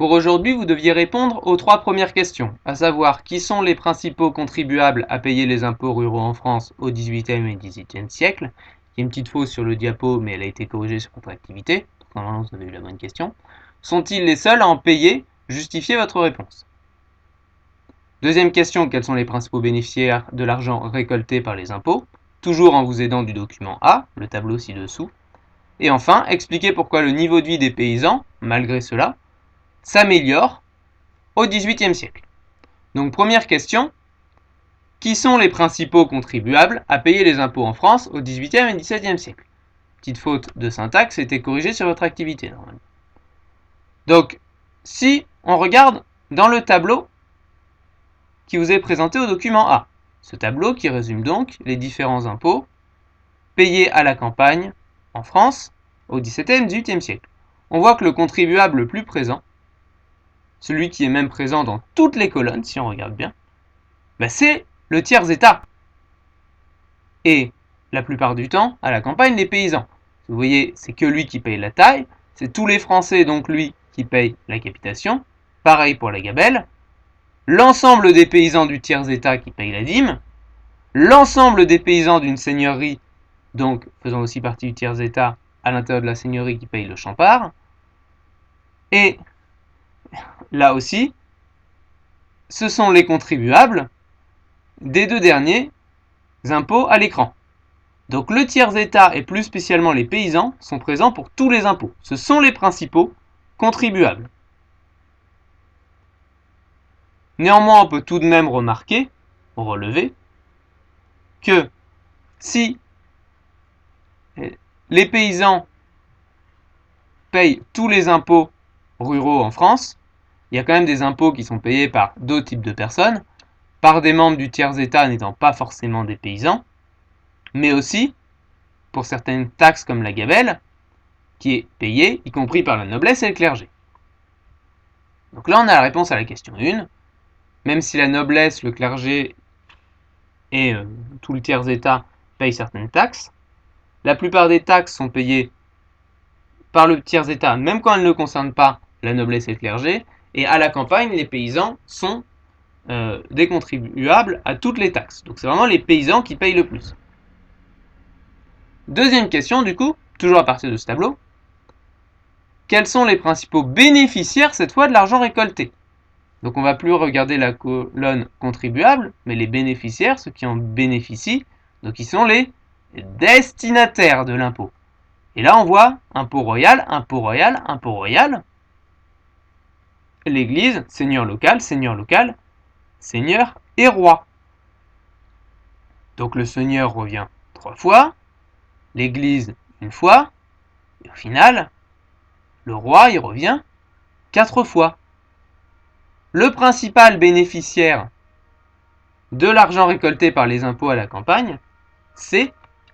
Pour aujourd'hui, vous deviez répondre aux 3 premières questions, à savoir qui sont les principaux contribuables à payer les impôts ruraux en France au XVIIIe et XVIIIe siècle. Il y a une petite fausse sur le diapo, mais elle a été corrigée sur votre activité. Normalement, vous avez eu la bonne question. Sont-ils les seuls à en payer? Justifiez votre réponse. Deuxième question, quels sont les principaux bénéficiaires de l'argent récolté par les impôts? Toujours en vous aidant du document A, le tableau ci-dessous. Et enfin, expliquez pourquoi le niveau de vie des paysans, malgré cela, s'améliore au XVIIIe siècle. Donc première question, qui sont les principaux contribuables à payer les impôts en France au XVIIIe et XVIIe siècle? Petite faute de syntaxe, c'était corrigée sur votre activité normalement. Donc, si on regarde dans le tableau qui vous est présenté au document A, ce tableau qui résume donc les différents impôts payés à la campagne en France au XVIIe et XVIIIe siècle, on voit que le contribuable le plus présent, celui qui est même présent dans toutes les colonnes, si on regarde bien, c'est le tiers-état. Et la plupart du temps, à la campagne, les paysans. Vous voyez, c'est que lui qui paye la taille, c'est tous les Français, donc lui, qui paye la capitation. Pareil pour la gabelle. L'ensemble des paysans du tiers-état qui payent la dîme. L'ensemble des paysans d'une seigneurie, donc faisant aussi partie du tiers-état, à l'intérieur de la seigneurie qui paye le champard. Et là aussi, ce sont les contribuables des deux derniers impôts à l'écran. Donc le tiers-état et plus spécialement les paysans sont présents pour tous les impôts. Ce sont les principaux contribuables. Néanmoins, on peut tout de même remarquer, relever, que si les paysans payent tous les impôts ruraux en France, il y a quand même des impôts qui sont payés par d'autres types de personnes, par des membres du tiers-état n'étant pas forcément des paysans, mais aussi pour certaines taxes comme la gabelle, qui est payée, y compris par la noblesse et le clergé. Donc là, on a la réponse à la question 1. Même si la noblesse, le clergé et tout le tiers-état payent certaines taxes, la plupart des taxes sont payées par le tiers-état, même quand elles ne concernent pas la noblesse et le clergé, et à la campagne, les paysans sont des contribuables à toutes les taxes. Donc c'est vraiment les paysans qui payent le plus. Deuxième question, du coup, toujours à partir de ce tableau. Quels sont les principaux bénéficiaires, cette fois, de l'argent récolté? Donc on ne va plus regarder la colonne contribuable, mais les bénéficiaires, ceux qui en bénéficient, donc ils sont les destinataires de l'impôt. Et là on voit impôt royal, impôt royal, impôt royal. L'église, seigneur local, seigneur et roi. Donc le seigneur revient 3 fois, l'église une fois, et au final, le roi il revient 4 fois. Le principal bénéficiaire de l'argent récolté par les impôts à la campagne, c'est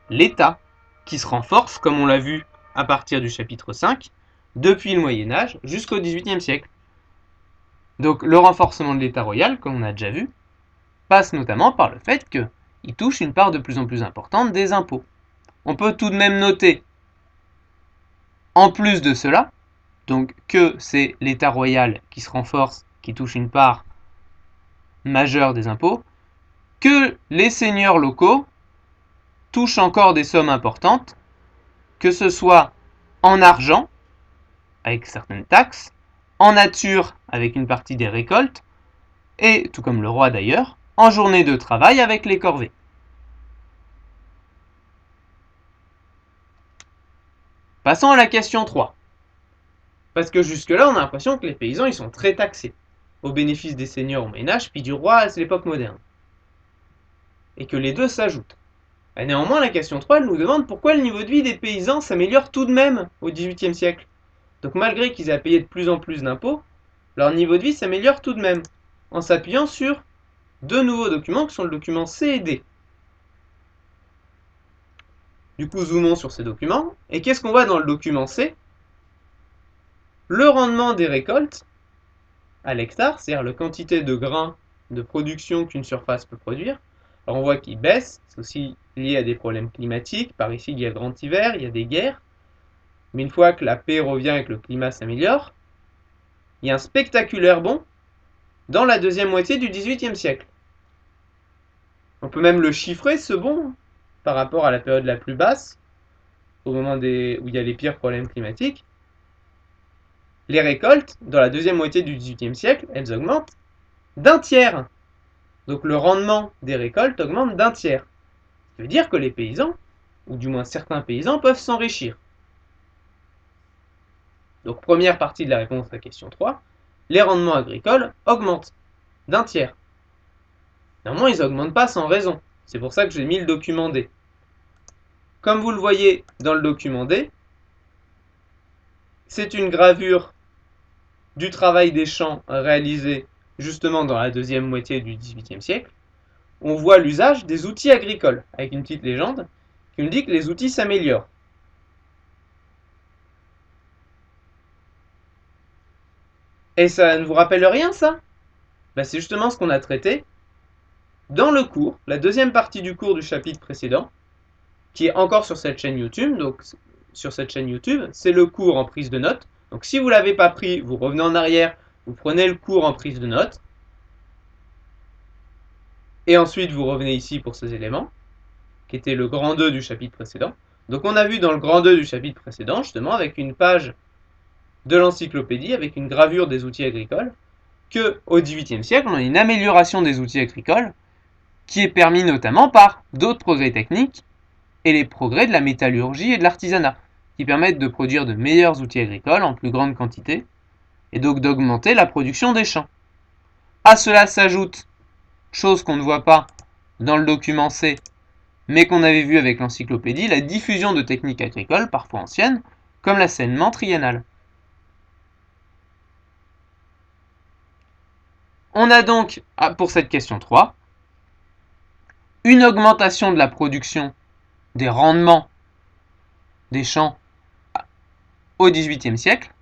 l'État, qui se renforce, comme on l'a vu à partir du chapitre 5, depuis le Moyen-Âge jusqu'au XVIIIe siècle. Donc le renforcement de l'État royal, comme on a déjà vu, passe notamment par le fait qu'il touche une part de plus en plus importante des impôts. On peut tout de même noter, en plus de cela, donc que c'est l'État royal qui se renforce, qui touche une part majeure des impôts, que les seigneurs locaux touchent encore des sommes importantes, que ce soit en argent, avec certaines taxes, en nature, avec une partie des récoltes, et, tout comme le roi d'ailleurs, en journée de travail avec les corvées. Passons à la question 3. Parce que jusque-là, on a l'impression que les paysans ils sont très taxés, au bénéfice des seigneurs au Moyen-Âge, puis du roi à l'époque moderne. Et que les deux s'ajoutent. Néanmoins, la question 3, elle nous demande pourquoi le niveau de vie des paysans s'améliore tout de même au XVIIIe siècle. Donc malgré qu'ils aient à payer de plus en plus d'impôts, leur niveau de vie s'améliore tout de même, en s'appuyant sur deux nouveaux documents qui sont le document C et D. Du coup, zoomons sur ces documents, et qu'est-ce qu'on voit dans le document C? Le rendement des récoltes à l'hectare, c'est-à-dire la quantité de grains de production qu'une surface peut produire. Alors on voit qu'il baisse, c'est aussi lié à des problèmes climatiques. Par ici, il y a le grand hiver, il y a des guerres. Mais une fois que la paix revient et que le climat s'améliore, il y a un spectaculaire bond dans la deuxième moitié du XVIIIe siècle. On peut même le chiffrer, ce bond, par rapport à la période la plus basse, au moment où il y a les pires problèmes climatiques. Les récoltes, dans la deuxième moitié du XVIIIe siècle, elles augmentent d'un tiers. Donc le rendement des récoltes augmente d'un tiers. Ça veut dire que les paysans, ou du moins certains paysans, peuvent s'enrichir. Donc première partie de la réponse à la question 3, les rendements agricoles augmentent d'un tiers. Néanmoins, ils n'augmentent pas sans raison. C'est pour ça que j'ai mis le document D. Comme vous le voyez dans le document D, c'est une gravure du travail des champs réalisé justement dans la deuxième moitié du XVIIIe siècle. On voit l'usage des outils agricoles, avec une petite légende qui nous dit que les outils s'améliorent. Et ça ne vous rappelle rien, ça? C'est justement ce qu'on a traité dans le cours, la deuxième partie du cours du chapitre précédent, qui est encore sur cette chaîne YouTube. Donc, sur cette chaîne YouTube, c'est le cours en prise de notes. Donc, si vous ne l'avez pas pris, vous revenez en arrière, vous prenez le cours en prise de notes. Et ensuite, vous revenez ici pour ces éléments, qui était le grand 2 du chapitre précédent. Donc, on a vu dans le grand 2 du chapitre précédent, justement, avec une page de l'encyclopédie, avec une gravure des outils agricoles, qu'au XVIIIe siècle, on a une amélioration des outils agricoles, qui est permis notamment par d'autres progrès techniques et les progrès de la métallurgie et de l'artisanat, qui permettent de produire de meilleurs outils agricoles en plus grande quantité, et donc d'augmenter la production des champs. À cela s'ajoute, chose qu'on ne voit pas dans le document C, mais qu'on avait vu avec l'encyclopédie, la diffusion de techniques agricoles, parfois anciennes, comme l'assainissement triennal. On a donc, pour cette question 3, une augmentation de la production des rendements des champs au XVIIIe siècle,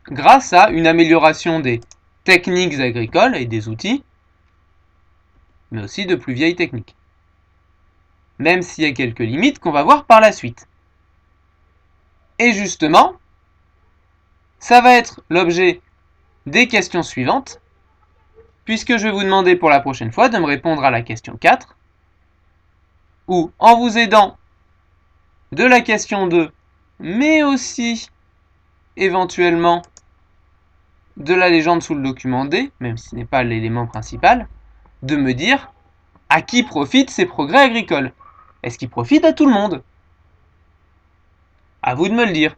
grâce à une amélioration des techniques agricoles et des outils, mais aussi de plus vieilles techniques. Même s'il y a quelques limites qu'on va voir par la suite. Et justement, ça va être l'objet des questions suivantes, puisque je vais vous demander pour la prochaine fois de me répondre à la question 4, ou en vous aidant de la question 2, mais aussi éventuellement de la légende sous le document D, même si ce n'est pas l'élément principal, de me dire à qui profitent ces progrès agricoles. Est-ce qu'ils profitent à tout le monde? À vous de me le dire.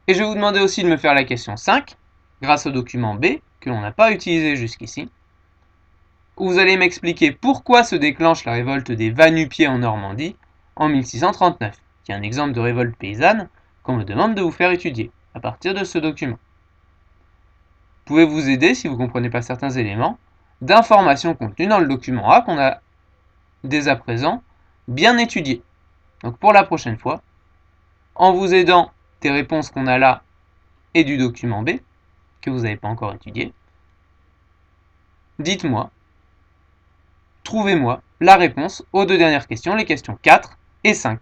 Et je vais vous demander aussi de me faire la question 5, grâce au document B, que l'on n'a pas utilisé jusqu'ici, où vous allez m'expliquer pourquoi se déclenche la révolte des Va-nu-pieds en Normandie en 1639, qui est un exemple de révolte paysanne qu'on me demande de vous faire étudier à partir de ce document. Vous pouvez vous aider, si vous ne comprenez pas certains éléments, d'informations contenues dans le document A qu'on a dès à présent bien étudié. Donc pour la prochaine fois, en vous aidant des réponses qu'on a là et du document B, que vous n'avez pas encore étudié, dites-moi, trouvez-moi la réponse aux deux dernières questions, les questions 4 et 5.